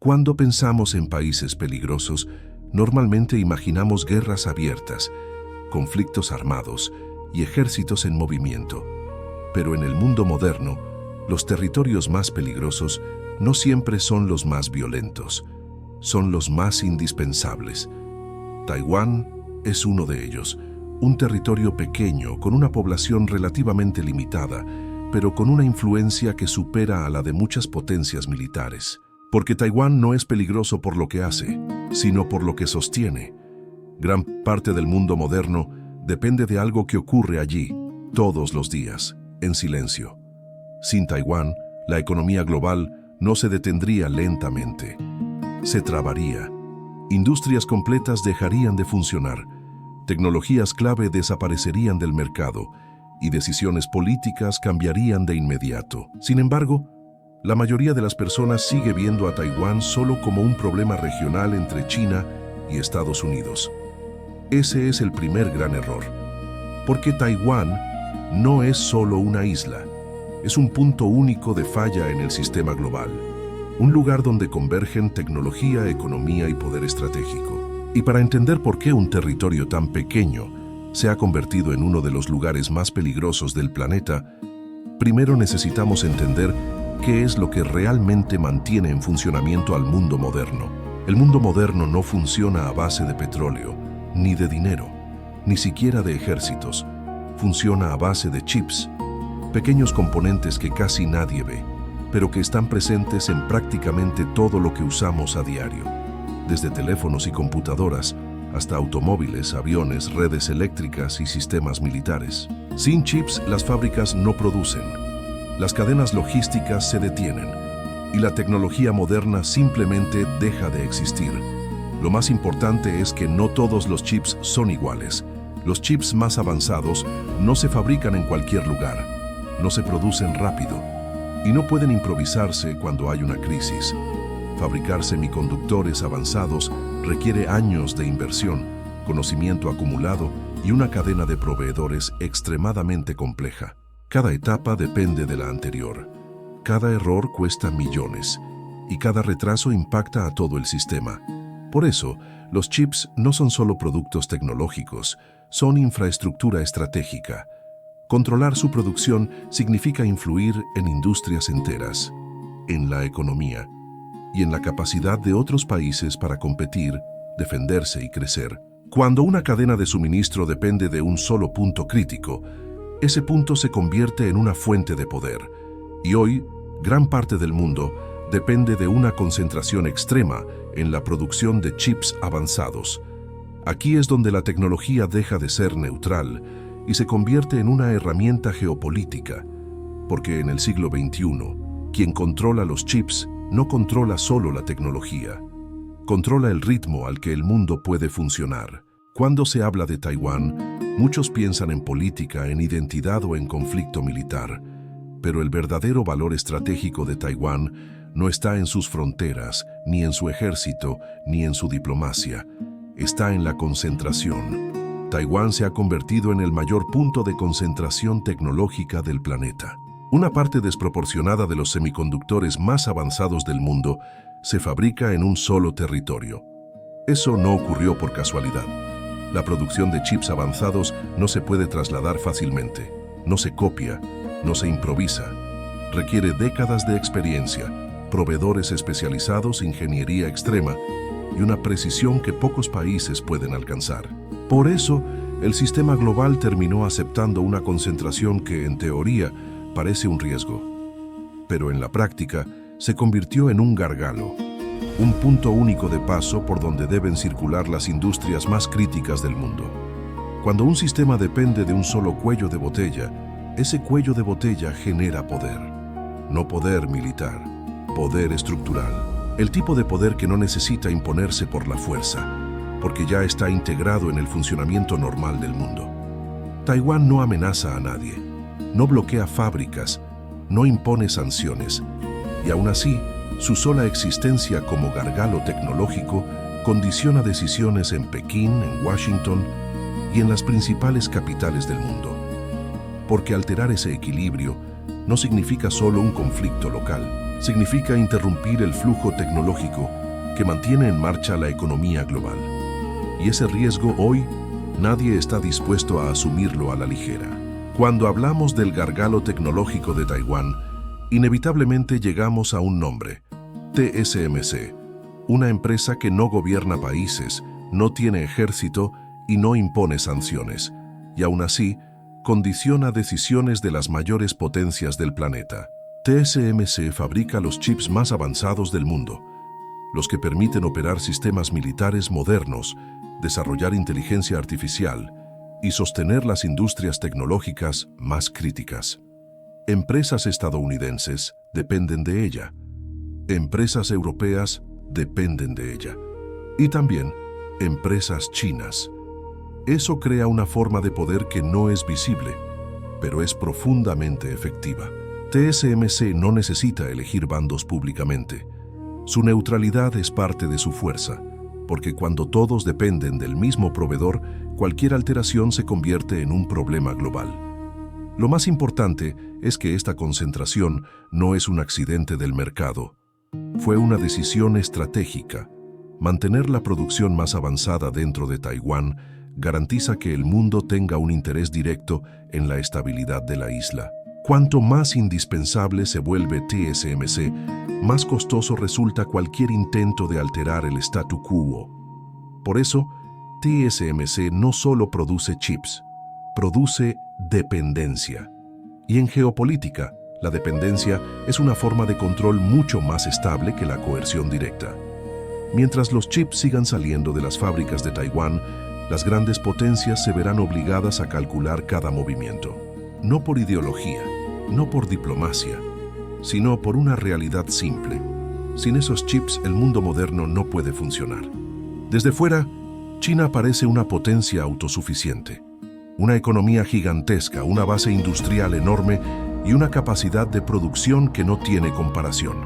Cuando pensamos en países peligrosos, normalmente imaginamos guerras abiertas, conflictos armados y ejércitos en movimiento. Pero en el mundo moderno, los territorios más peligrosos no siempre son los más violentos, son los más indispensables. Taiwán es uno de ellos, un territorio pequeño con una población relativamente limitada, pero con una influencia que supera a la de muchas potencias militares. Porque Taiwán no es peligroso por lo que hace, sino por lo que sostiene. Gran parte del mundo moderno depende de algo que ocurre allí, todos los días, en silencio. Sin Taiwán, la economía global no se detendría lentamente. Se trabaría. Industrias completas dejarían de funcionar. Tecnologías clave desaparecerían del mercado y decisiones políticas cambiarían de inmediato. Sin embargo, la mayoría de las personas sigue viendo a Taiwán solo como un problema regional entre China y Estados Unidos. Ese es el primer gran error, porque Taiwán no es solo una isla, es un punto único de falla en el sistema global, un lugar donde convergen tecnología, economía y poder estratégico. Y para entender por qué un territorio tan pequeño se ha convertido en uno de los lugares más peligrosos del planeta, primero necesitamos entender qué es lo que realmente mantiene en funcionamiento al mundo moderno. El mundo moderno no funciona a base de petróleo, ni de dinero, ni siquiera de ejércitos. Funciona a base de chips, pequeños componentes que casi nadie ve, pero que están presentes en prácticamente todo lo que usamos a diario, desde teléfonos y computadoras hasta automóviles, aviones, redes eléctricas y sistemas militares. Sin chips, las fábricas no producen. Las cadenas logísticas se detienen y la tecnología moderna simplemente deja de existir. Lo más importante es que no todos los chips son iguales. Los chips más avanzados no se fabrican en cualquier lugar, no se producen rápido y no pueden improvisarse cuando hay una crisis. Fabricar semiconductores avanzados requiere años de inversión, conocimiento acumulado y una cadena de proveedores extremadamente compleja. Cada etapa depende de la anterior. Cada error cuesta millones y cada retraso impacta a todo el sistema. Por eso, los chips no son solo productos tecnológicos, son infraestructura estratégica. Controlar su producción significa influir en industrias enteras, en la economía y en la capacidad de otros países para competir, defenderse y crecer. Cuando una cadena de suministro depende de un solo punto crítico, ese punto se convierte en una fuente de poder. Y hoy, gran parte del mundo depende de una concentración extrema en la producción de chips avanzados. Aquí es donde la tecnología deja de ser neutral y se convierte en una herramienta geopolítica, porque en el siglo XXI, quien controla los chips no controla solo la tecnología, controla el ritmo al que el mundo puede funcionar. Cuando se habla de Taiwán, muchos piensan en política, en identidad o en conflicto militar, pero el verdadero valor estratégico de Taiwán no está en sus fronteras, ni en su ejército, ni en su diplomacia. Está en la concentración. Taiwán se ha convertido en el mayor punto de concentración tecnológica del planeta. Una parte desproporcionada de los semiconductores más avanzados del mundo se fabrica en un solo territorio. Eso no ocurrió por casualidad. La producción de chips avanzados no se puede trasladar fácilmente, no se copia, no se improvisa. Requiere décadas de experiencia, proveedores especializados, ingeniería extrema y una precisión que pocos países pueden alcanzar. Por eso, el sistema global terminó aceptando una concentración que, en teoría, parece un riesgo, pero en la práctica se convirtió en un gargalo, un punto único de paso por donde deben circular las industrias más críticas del mundo. Cuando un sistema depende de un solo cuello de botella, ese cuello de botella genera poder. No poder militar, poder estructural. El tipo de poder que no necesita imponerse por la fuerza, porque ya está integrado en el funcionamiento normal del mundo. Taiwán no amenaza a nadie, no bloquea fábricas, no impone sanciones, y aún así, su sola existencia como gargalo tecnológico condiciona decisiones en Pekín, en Washington y en las principales capitales del mundo. Porque alterar ese equilibrio no significa solo un conflicto local, significa interrumpir el flujo tecnológico que mantiene en marcha la economía global. Y ese riesgo hoy nadie está dispuesto a asumirlo a la ligera. Cuando hablamos del gargalo tecnológico de Taiwán, inevitablemente llegamos a un nombre: TSMC, una empresa que no gobierna países, no tiene ejército y no impone sanciones, y aún así condiciona decisiones de las mayores potencias del planeta. TSMC fabrica los chips más avanzados del mundo, los que permiten operar sistemas militares modernos, desarrollar inteligencia artificial y sostener las industrias tecnológicas más críticas. Empresas estadounidenses dependen de ella. Empresas europeas dependen de ella. Y también empresas chinas. Eso crea una forma de poder que no es visible, pero es profundamente efectiva. TSMC no necesita elegir bandos públicamente. Su neutralidad es parte de su fuerza, porque cuando todos dependen del mismo proveedor, cualquier alteración se convierte en un problema global. Lo más importante es que esta concentración no es un accidente del mercado. Fue una decisión estratégica. Mantener la producción más avanzada dentro de Taiwán garantiza que el mundo tenga un interés directo en la estabilidad de la isla. Cuanto más indispensable se vuelve TSMC, más costoso resulta cualquier intento de alterar el statu quo. Por eso, TSMC no solo produce chips, produce dependencia. Y en geopolítica, la dependencia es una forma de control mucho más estable que la coerción directa. Mientras los chips sigan saliendo de las fábricas de Taiwán, las grandes potencias se verán obligadas a calcular cada movimiento. No por ideología, no por diplomacia, sino por una realidad simple. Sin esos chips, el mundo moderno no puede funcionar. Desde fuera, China parece una potencia autosuficiente. Una economía gigantesca, una base industrial enorme y una capacidad de producción que no tiene comparación.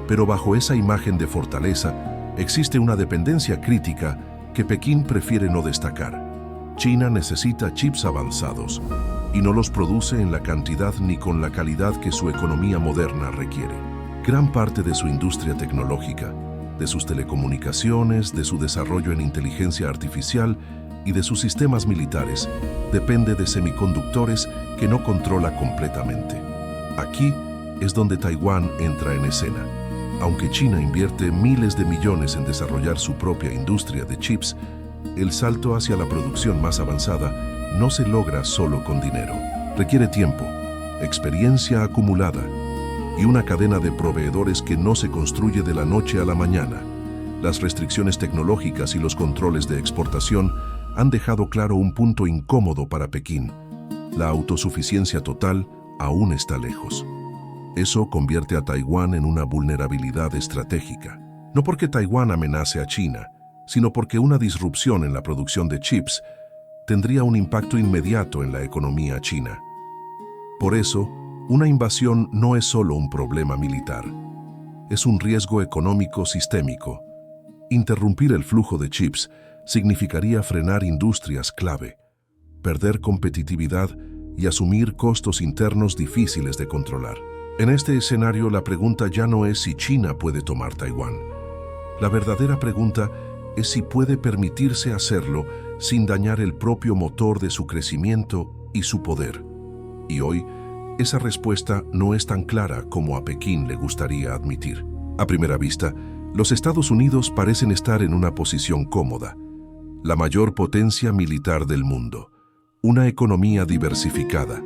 Pero bajo esa imagen de fortaleza, existe una dependencia crítica que Pekín prefiere no destacar. China necesita chips avanzados y no los produce en la cantidad ni con la calidad que su economía moderna requiere. Gran parte de su industria tecnológica, de sus telecomunicaciones, de su desarrollo en inteligencia artificial y de sus sistemas militares, depende de semiconductores que no controla completamente. Aquí es donde Taiwán entra en escena. Aunque China invierte miles de millones en desarrollar su propia industria de chips, el salto hacia la producción más avanzada no se logra solo con dinero. Requiere tiempo, experiencia acumulada y una cadena de proveedores que no se construye de la noche a la mañana. Las restricciones tecnológicas y los controles de exportación han dejado claro un punto incómodo para Pekín. La autosuficiencia total aún está lejos. Eso convierte a Taiwán en una vulnerabilidad estratégica. No porque Taiwán amenace a China, sino porque una disrupción en la producción de chips tendría un impacto inmediato en la economía china. Por eso, una invasión no es solo un problema militar. Es un riesgo económico sistémico. Interrumpir el flujo de chips significaría frenar industrias clave, perder competitividad y asumir costos internos difíciles de controlar. En este escenario, la pregunta ya no es si China puede tomar Taiwán. La verdadera pregunta es si puede permitirse hacerlo sin dañar el propio motor de su crecimiento y su poder. Y hoy, esa respuesta no es tan clara como a Pekín le gustaría admitir. A primera vista, los Estados Unidos parecen estar en una posición cómoda. La mayor potencia militar del mundo, una economía diversificada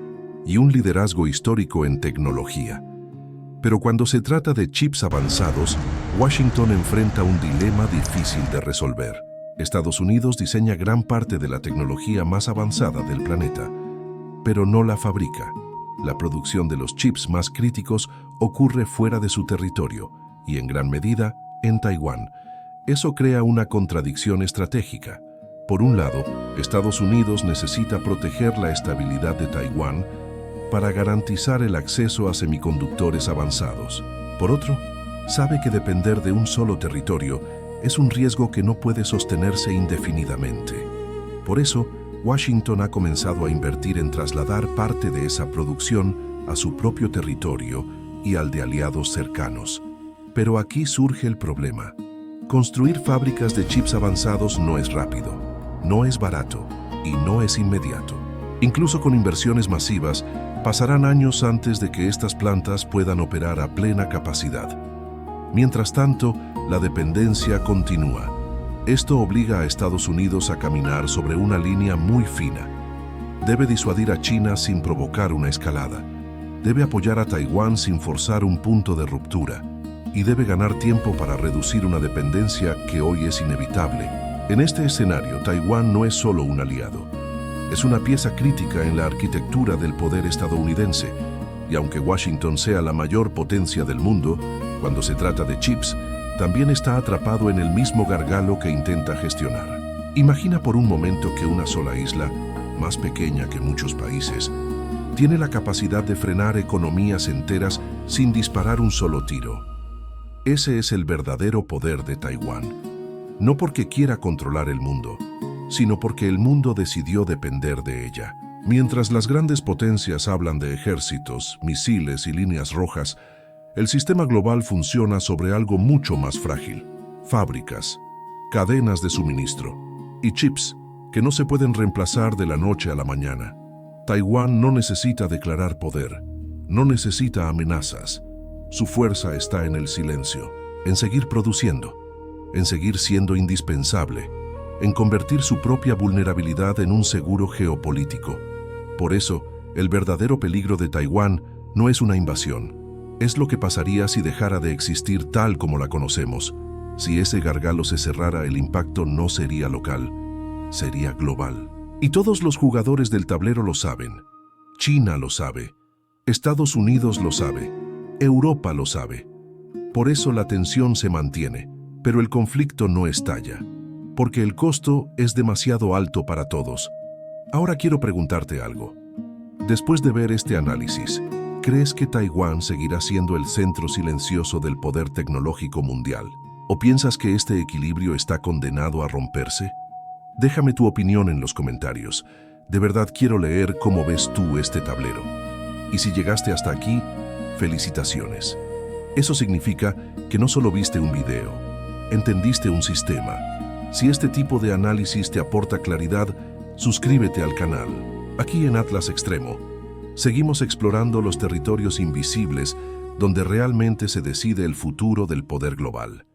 y un liderazgo histórico en tecnología. Pero cuando se trata de chips avanzados, Washington enfrenta un dilema difícil de resolver. Estados Unidos diseña gran parte de la tecnología más avanzada del planeta, pero no la fabrica. La producción de los chips más críticos ocurre fuera de su territorio y en gran medida en Taiwán. Eso crea una contradicción estratégica. Por un lado, Estados Unidos necesita proteger la estabilidad de Taiwán para garantizar el acceso a semiconductores avanzados. Por otro, sabe que depender de un solo territorio es un riesgo que no puede sostenerse indefinidamente. Por eso, Washington ha comenzado a invertir en trasladar parte de esa producción a su propio territorio y al de aliados cercanos. Pero aquí surge el problema. Construir fábricas de chips avanzados no es rápido, no es barato y no es inmediato. Incluso con inversiones masivas, pasarán años antes de que estas plantas puedan operar a plena capacidad. Mientras tanto, la dependencia continúa. Esto obliga a Estados Unidos a caminar sobre una línea muy fina. Debe disuadir a China sin provocar una escalada. Debe apoyar a Taiwán sin forzar un punto de ruptura. Y debe ganar tiempo para reducir una dependencia que hoy es inevitable. En este escenario, Taiwán no es solo un aliado. Es una pieza crítica en la arquitectura del poder estadounidense. Y aunque Washington sea la mayor potencia del mundo, cuando se trata de chips, también está atrapado en el mismo gargalo que intenta gestionar. Imagina por un momento que una sola isla, más pequeña que muchos países, tiene la capacidad de frenar economías enteras sin disparar un solo tiro. Ese es el verdadero poder de Taiwán. No porque quiera controlar el mundo, sino porque el mundo decidió depender de ella. Mientras las grandes potencias hablan de ejércitos, misiles y líneas rojas, el sistema global funciona sobre algo mucho más frágil: fábricas, cadenas de suministro y chips que no se pueden reemplazar de la noche a la mañana. Taiwán no necesita declarar poder, no necesita amenazas. Su fuerza está en el silencio, en seguir produciendo, en seguir siendo indispensable, en convertir su propia vulnerabilidad en un seguro geopolítico. Por eso, el verdadero peligro de Taiwán no es una invasión. Es lo que pasaría si dejara de existir tal como la conocemos. Si ese gargalo se cerrara, el impacto no sería local, sería global. Y todos los jugadores del tablero lo saben. China lo sabe. Estados Unidos lo sabe. Europa lo sabe. Por eso la tensión se mantiene, pero el conflicto no estalla, porque el costo es demasiado alto para todos. Ahora quiero preguntarte algo. Después de ver este análisis, ¿crees que Taiwán seguirá siendo el centro silencioso del poder tecnológico mundial? ¿O piensas que este equilibrio está condenado a romperse? Déjame tu opinión en los comentarios. De verdad quiero leer cómo ves tú este tablero. Y si llegaste hasta aquí, felicitaciones. Eso significa que no solo viste un video, entendiste un sistema. Si este tipo de análisis te aporta claridad, suscríbete al canal. Aquí en Atlas Extremo, seguimos explorando los territorios invisibles donde realmente se decide el futuro del poder global.